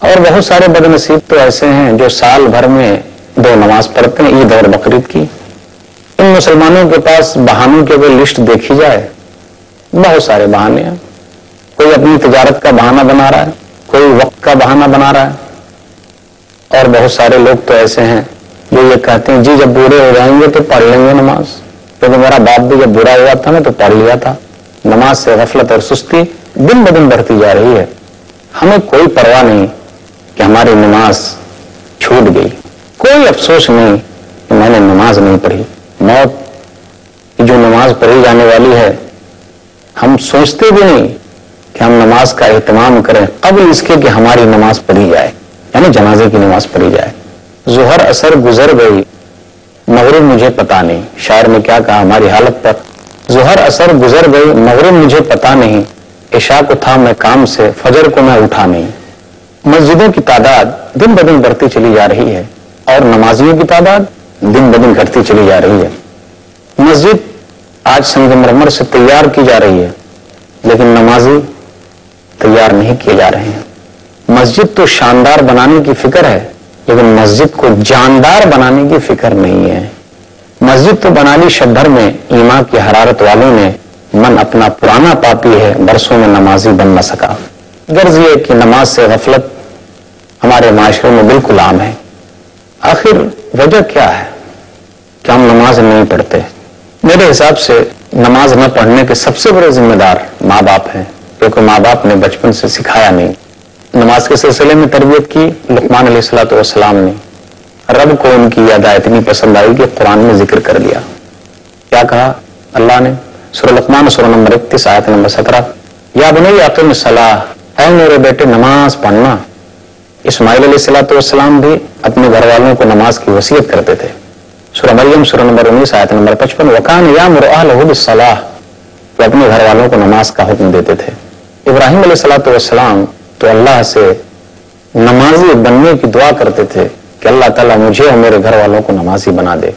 اور بہت سارے بدنصیب تو ایسے ہیں جو سال بھر میں 2 نماز پڑھتے ہیں، عید اور بقرعید کی۔ ان مسلمانوں کے پاس بہانوں کی اگر لسٹ دیکھی جائے، بہت سارے بہانے ہیں۔ کوئی اپنی تجارت کا بہانہ بنا رہا ہے، کوئی وقت کا بہانہ بنا رہا ہے، اور بہت سارے لوگ تو ایسے ہیں جو یہ کہتے ہیں جی جب بوڑھے ہو جائیں گے تو پڑھ لیں گے نماز، کیونکہ میرا باپ بھی جب بوڑھا ہوا تھا نا تو پڑھ لیا تھا۔ نماز سے غفلت اور سستی دن بدن بڑھتی جا رہی ہے۔ ہمیں کوئی پرواہ نہیں کہ ہماری نماز چھوٹ گئی، کوئی افسوس نہیں کہ میں نے نماز نہیں پڑھی۔ موت کی جو نماز پڑھی جانے والی ہے، ہم سوچتے بھی نہیں کہ ہم نماز کا اہتمام کریں قبل اس کے کہ ہماری نماز پڑھی جائے، یعنی جنازے کی نماز پڑھی جائے۔ ظہر اثر گزر گئی، مغرب مجھے پتا نہیں، شاعر نے کیا کہا ہماری حالت پر، ظہر اثر گزر گئی مغرب مجھے پتا نہیں، عشاء کو تھا میں کام سے فجر کو میں اٹھا نہیں۔ مسجدوں کی تعداد دن بدن بڑھتی چلی جا رہی ہے اور نمازیوں کی تعداد دن بدن گھٹتی چلی جا رہی ہے۔ مسجد آج سنگ مرمر سے تیار کی جا رہی ہے، لیکن نمازی تیار نہیں کیے جا رہے ہیں۔ مسجد تو شاندار بنانے کی فکر ہے، لیکن مسجد کو جاندار بنانے کی فکر نہیں ہے۔ مسجد تو بنا لی شب بھر میں ایمان کی حرارت والوں نے، من اپنا پرانا پاپی ہے برسوں میں نمازی بن نہ سکا۔ غرض یہ کہ نماز سے غفلت ہمارے معاشرے میں بالکل عام ہے۔ آخر وجہ کیا ہے کہ ہم نماز نہیں پڑھتے؟ میرے حساب سے نماز نہ پڑھنے کے سب سے بڑے ذمہ دار ماں باپ ہیں، کیونکہ ماں باپ نے بچپن سے سکھایا نہیں۔ نماز کے سلسلے میں تربیت کی لقمان علیہ الصلوۃ والسلام نے۔ رب کو ان کی ادا اتنی پسند آئی کہ قرآن میں ذکر کر دیا۔ کیا کہا اللہ نے؟ سورہ لقمان سورہ نمبر 31 آیت نمبر 17، یا بنی اقم الصلاۃ، اے میرے بیٹے نماز پڑھنا۔ اسماعیل علیہ الصلوۃ والسلام بھی اپنے گھر والوں کو نماز کی وصیت کرتے تھے۔ سورہ مریم سورہ نمبر 19 آیت نمبر 55، وکان یامر اہلہ بالصلاۃ، وہ اپنے گھر والوں کو نماز کا حکم دیتے تھے۔ ابراہیم علیہ الصلوۃ والسلام تو اللہ سے نمازی بننے کی دعا کرتے تھے کہ اللہ تعالیٰ مجھے اور میرے گھر والوں کو نمازی بنا دے۔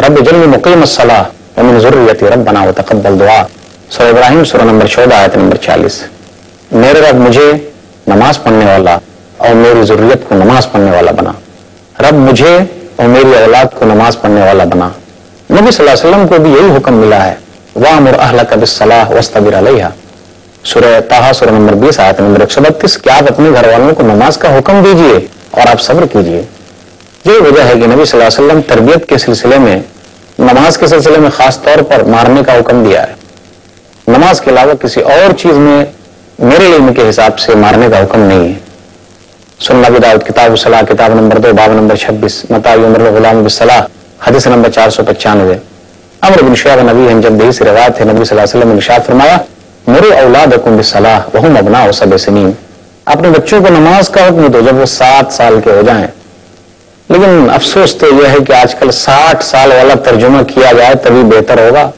رب اجعلنی مقیم الصلاۃ ومن ذریتی ربنا وتقبل دعا، سورہ ابراہیم سورہ نمبر 14 آیت نمبر 40۔ میرے رب مجھے نماز پڑھنے والا اور میری ذریت کو نماز پڑھنے والا بنا، رب مجھے اور میری اولاد کو نماز پڑھنے والا بنا۔ نبی صلی اللہ علیہ وسلم کو بھی یہی حکم ملا ہے، وَأْمُرْ أَهْلَكَ بِالصَّلَاةِ وَاصْطَبِرْ عَلَيْهَا، سورہ طٰہٰ سورہ نمبر 20 آیت نمبر 132، کہ آپ اپنے گھر والوں کو نماز کا حکم دیجئے اور آپ صبر کیجئے۔ یہی وجہ ہے کہ نبی صلی اللہ علیہ وسلم تربیت کے سلسلے میں، نماز کے سلسلے میں خاص طور پر مارنے کا حکم دیا ہے۔ نماز کے علاوہ کسی اور چیز میں میرے علم کے حساب سے مارنے کا حکم نہیں ہے۔ سنن ابی داؤد کتاب الصلاۃ کتاب نمبر 2 باب نمبر 26، متی یؤمر الغلام بالصلاۃ حدیث نمبر 495۔ عمرو بن شعیب نبی ہیں، جب سے روایت ہے، نبی صلی اللہ علیہ وسلم نے ارشاد فرمایا، مروا اولادکم بالصلاۃ وهم ابناء 7 سنین، اپنے بچوں کو نماز کا حکم دو جب وہ 7 سال کے ہو جائیں۔ لیکن افسوس تو یہ ہے کہ آج کل 60 سال والا ترجمہ کیا جائے تبھی بہتر ہوگا،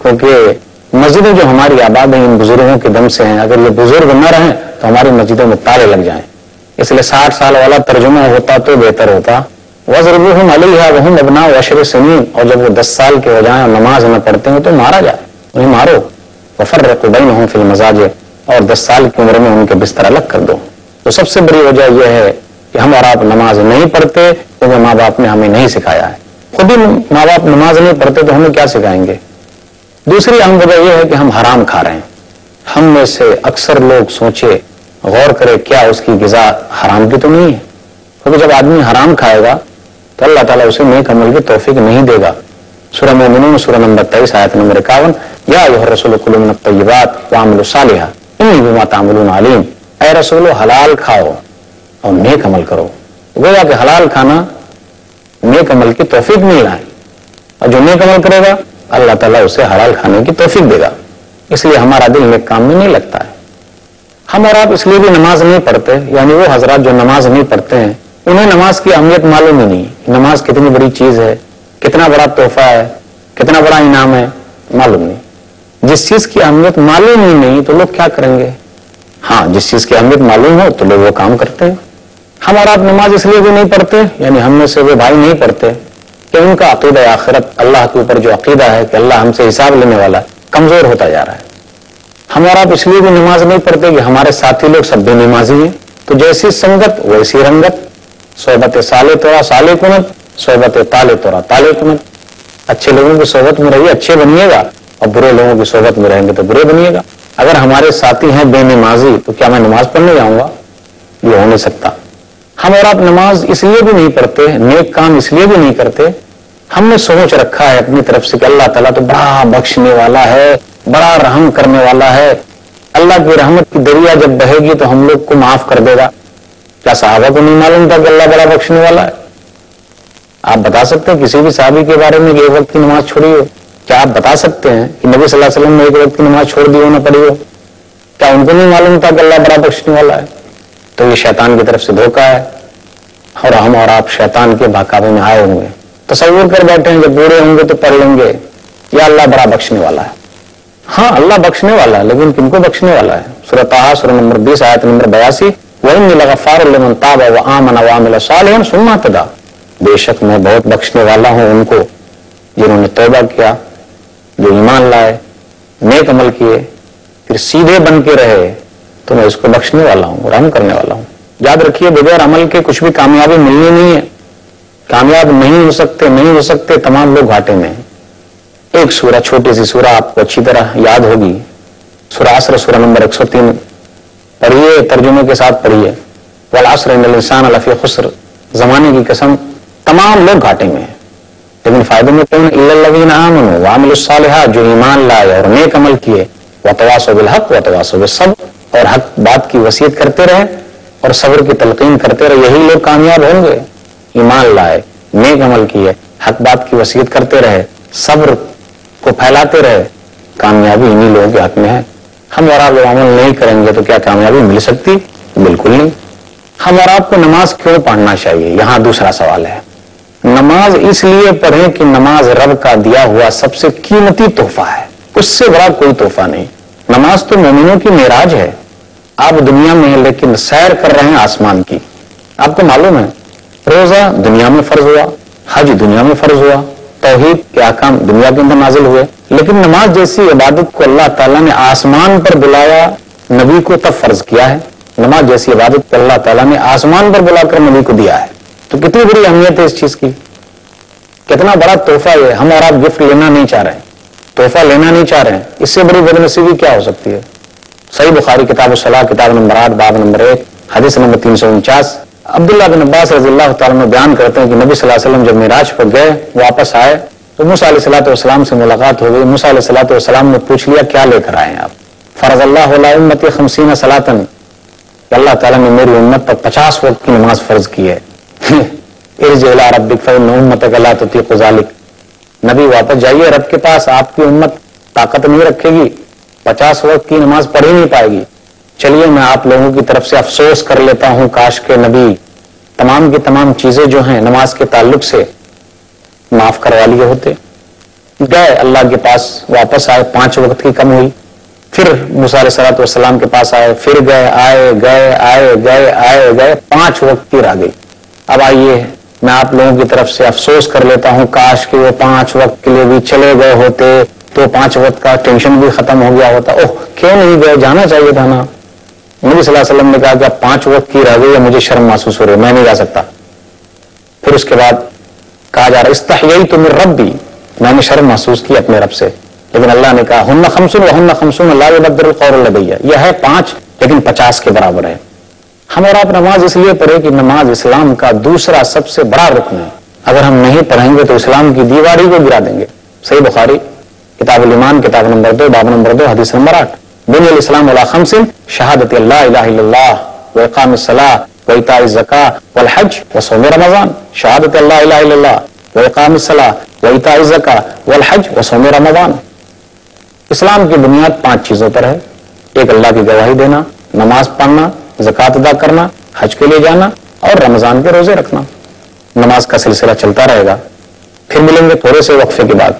کیونکہ مسجدیں جو ہماری آباد ہیں ان بزرگوں کے دم سے ہیں، اگر یہ بزرگ نہ رہیں تو ہماری مسجدوں میں تالے لگ جائیں، اس لیے 60 سال والا ترجمہ ہوتا تو بہتر ہوتا۔ وَضْرِبُوهُمْ عَلَيْهَا وَهُمْ أَبْنَاءُ 10 سنین، اور جب وہ 10 سال کے ہو جائیں اور نماز نہ پڑھتے ہیں تو مارا جائے، انہیں مارو۔ وَفَرِّقُوا بَيْنَهُمْ فِي الْمَضَاجِعِ، اور 10 سال کی عمر میں ان کے بستر الگ کر دو۔ تو سب سے بڑی وجہ یہ ہے کہ ہم اور آپ نماز نہیں پڑھتے کیونکہ ماں باپ نے ہمیں نہیں سکھایا ہے۔ خود ہی ماں باپ نماز نہیں پڑھتے تو ہمیں کیا سکھائیں گے؟ دوسری اہم وجہ یہ ہے کہ ہم حرام کھا رہے ہیں۔ ہم میں سے اکثر لوگ سوچے، غور کرے، کیا اس کی غذا حرام کی تو نہیں ہے؟ کیونکہ جب آدمی حرام کھائے گا تو اللہ تعالیٰ اسے نیک عمل کی توفیق نہیں دے گا۔ سورہ مومنون سورہ نمبر 23 آیت نمبر 51، یا ایھا الرسول کلوا من الطیبات واعملوا صالحا انی بما تعملون علیم، اے رسولو حلال کھاؤ اور نیک عمل کرو۔ گویا کہ حلال کھانا نیک عمل کی توفیق نہیں لائے، اور جو نیک عمل کرے گا اللہ تعالیٰ اسے حلال کھانے کی توفیق دے گا۔ اس لیے ہمارا دل نیک کام میں نہیں لگتا ہے۔ ہم اور آپ اس لیے بھی نماز نہیں پڑھتے، یعنی وہ حضرات جو نماز نہیں پڑھتے ہیں انہیں نماز کی اہمیت معلوم ہی نہیں، نماز کتنی بڑی چیز ہے، کتنا بڑا تحفہ ہے، کتنا بڑا انعام ہے، معلوم نہیں۔ جس چیز کی اہمیت معلوم ہی نہیں تو لوگ کیا کریں گے؟ ہاں، جس چیز کی اہمیت معلوم ہو تو لوگ وہ کام کرتے ہیں۔ ہم اور آپ نماز اس لیے بھی نہیں پڑھتے، یعنی ہم میں سے وہ بھائی نہیں پڑھتے کہ ان کا عقیدہ آخرت، اللہ کے اوپر جو عقیدہ ہے کہ اللہ ہم سے حساب لینے والا ہے، کمزور ہوتا جا رہا ہے۔ ہم اور آپ اس لیے بھی نماز نہیں پڑھتے کہ ہمارے ساتھی لوگ سب بے نمازی ہیں، تو جیسی سنگت ویسی رنگت، صحبت سالے تورا سالے کنت، صحبت تالے تورا تالے کنت۔ اچھے لوگوں کی صحبت میں رہیے اچھے بنیے گا، اور برے لوگوں کی صحبت میں رہیں گے تو برے بنیے گا۔ اگر ہمارے ساتھی ہیں بے نمازی تو کیا میں نماز پڑھنے جاؤں گا؟ یہ ہو نہیں سکتا۔ ہم اور آپ نماز اس لیے بھی نہیں پڑھتے، نیک کام اس لیے بھی نہیں کرتے، ہم نے سوچ رکھا ہے اپنی طرف سے کہ اللہ تعالیٰ تو بڑا بخشنے والا ہے، بڑا رحم کرنے والا ہے، اللہ کی رحمت کی دریا جب بہے گی تو ہم لوگ کو معاف کر دے گا۔ کیا صحابہ کو نہیں معلوم تھا کہ اللہ بڑا بخشنے والا ہے؟ آپ بتا سکتے ہیں کسی بھی صحابی کے بارے میں کہ ایک وقت کی نماز چھوڑی ہو؟ کیا آپ بتا سکتے ہیں کہ نبی صلی اللہ علیہ وسلم نے ایک وقت کی نماز چھوڑ دی ہو نہ پڑھی ہو؟ کیا ان کو نہیں معلوم تھا کہ اللہ بڑا بخشنے والا ہے؟ تو یہ شیطان کی طرف سے دھوکہ ہے، اور ہم اور آپ شیطان کے بہکاوے میں آئے ہوں گے، تصور کر بیٹھے ہیں جب بوڑھے ہوں گے تو پڑھ لیں گے یا اللہ بڑا بخشنے والا ہے۔ ہاں اللہ بخشنے والا ہے، لیکن کن کو بخشنے والا ہے؟ سورہ طٰہٰ سورہ نمبر 20 آیت نمبر 82، وَإِنِّي لَغَفَّارٌ لِمَن تَابَ وَآمَنَ وَعَمِلَ صَالِحًا ثُمَّ اهْتَدَىٰ، بے شک میں بہت بخشنے والا ہوں ان کو جنہوں نے توبہ کیا، جو ایمان لائے، نیک عمل کیے، پھر سیدھے بن کے رہے، تو میں اس کو بخشنے والا ہوں، رحم کرنے والا ہوں۔ یاد رکھیے بغیر عمل کے کچھ بھی کامیابی ملنی نہیں ہے، کامیاب نہیں ہو سکتے، تمام لوگ گھاٹے میں ہیں۔ ایک سورہ، چھوٹی سی سورہ آپ کو اچھی طرح یاد ہوگی، سورہ عصر، سورہ نمبر 103 پڑھیے، ترجمے کے ساتھ پڑھیے، والعصر ان الانسان لفی خسر، زمانے کی قسم تمام لوگ گھاٹے میں ہیں، لیکن فائدے میں کون؟ الا الذین آمنوا وعملوا الصالحات، جو ایمان لائے اور نیک عمل کیے، وتواصوا بالحق وتواصوا بالصبر، اور حق بات کی وصیت کرتے رہے اور صبر کی تلقین کرتے رہے، یہی لوگ کامیاب ہوں گے۔ ایمان لائے، نیک عمل کیے، حق بات کی وصیت کرتے رہے، صبر کو پھیلاتے رہے، کامیابی انہی لوگوں کے حق میں ہے۔ ہم اور آپ عمل نہیں کریں گے تو کیا کامیابی مل سکتی؟ بالکل نہیں۔ ہم اور آپ کو نماز کیوں پڑھنا چاہیے؟ یہاں دوسرا سوال ہے۔ نماز اس لیے پڑھیں کہ نماز رب کا دیا ہوا سب سے قیمتی تحفہ ہے، اس سے بڑا کوئی تحفہ نہیں۔ نماز تو مومنوں کی معراج ہے۔ آپ دنیا میں ہیں لیکن سیر کر رہے ہیں آسمان کی۔ آپ کو معلوم ہے روزہ دنیا میں فرض ہوا، حج دنیا میں فرض ہوا، توحید کے احکام دنیا کے اندر نازل ہوئے، لیکن نماز جیسی عبادت کو اللہ تعالیٰ نے آسمان پر بلایا، نبی کو تب فرض کیا ہے۔ نماز جیسی عبادت کو اللہ تعالیٰ نے آسمان پر بلا کر نبی کو دیا ہے، تو کتنی بڑی اہمیت ہے اس چیز کی، کتنا بڑا تحفہ ہے۔ ہم اور آپ گفٹ لینا نہیں چاہ رہے ہیں، تحفہ لینا نہیں چاہ رہے ہیں، اس سے بڑی بد نصیبی کیا ہو سکتی ہے؟ صحیح بخاری کتاب الصلاۃ کتاب نمبر 8 باب نمبر 1 حدیث نمبر 349، عبداللہ بن عباس رضی اللہ تعالیٰ عنہ بیان کرتے ہیں کہ نبی صلی اللہ علیہ وسلم جب معراج پر گئے، واپس آئے تو موسیٰ علیہ الصلوۃ والسلام سے ملاقات ہو گئی۔ موسیٰ علیہ الصلوۃ والسلام نے پوچھ لیا کیا لے کر آئے ہیں آپ؟ فرض اللہ علی امتی 50 صلاۃ، کہ اللہ تعالیٰ نے میری امت پر 50 وقت کی نماز فرض کی ہے۔ ارجع الی ربک فإن امتک لا تطیق ذلک، نبی واپس جائیے رب کے پاس، آپ کی امت طاقت نہیں رکھے گی، 50 وقت کی نماز پڑھ ہی نہیں پائے گی۔ چلیے میں آپ لوگوں کی طرف سے افسوس کر لیتا ہوں، کاش کے نبی تمام کی تمام چیزیں جو ہیں نماز کے تعلق سے معاف کروا لیے ہوتے۔ گئے اللہ کے پاس، واپس آئے، 5 وقت کی کم ہوئی، پھر موسیٰ علیہ الصلوۃ والسلام کے پاس آئے، پھر گئے، آئے 5 وقت کی رہ گئی۔ اب آئیے میں آپ لوگوں کی طرف سے افسوس کر لیتا ہوں، کاش کہ وہ 5 وقت کے لیے بھی چلے گئے ہوتے تو 5 وقت کا ٹینشن بھی ختم ہو گیا ہوتا۔ اوہ کیوں نہیں گئے، جانا چاہیے تھا نا۔ نبی صلی اللہ علیہ وسلم نے کہا کہ 5 وقت کی رہ گئی ہے، مجھے شرم محسوس ہو رہی ہے، میں نہیں جا سکتا۔ پھر اس کے بعد کہا جا رہا استحییت من ربی، میں نے شرم محسوس کی اپنے رب سے، لیکن اللہ نے کہا ہن 5 وہن 5 لا یبدل القول لدی، یہ ہے 5 لیکن 50 کے برابر ہے۔ ہم اور آپ نماز اس لیے پڑھے کہ نماز اسلام کا دوسرا سب سے بڑا رکن ہے، اگر ہم نہیں پڑھیں گے تو اسلام کی دیوار ہی کو گرا دیں گے۔ صحیح بخاری کتاب الایمان کتاب نمبر 2 باب نمبر 2 حدیث نمبر 8، بنی الاسلام علی 5 شہادت اللہ الہ الا اللہ واقام الصلاۃ وایتاء الزکاۃ والحج وصوم رمضان، شہادت اللہ الہ الا اللہ واقام الصلاۃ وایتاء الزکاۃ والحج وصوم رمضان۔ اسلام کی بنیاد 5 چیزوں پر ہے، ایک اللہ کی گواہی دینا، نماز پڑھنا، زکوٰۃ ادا کرنا، حج کے لیے جانا اور رمضان کے روزے رکھنا۔ نماز کا سلسلہ چلتا رہے گا، پھر ملیں گے تھوڑے سے وقفے کے بعد۔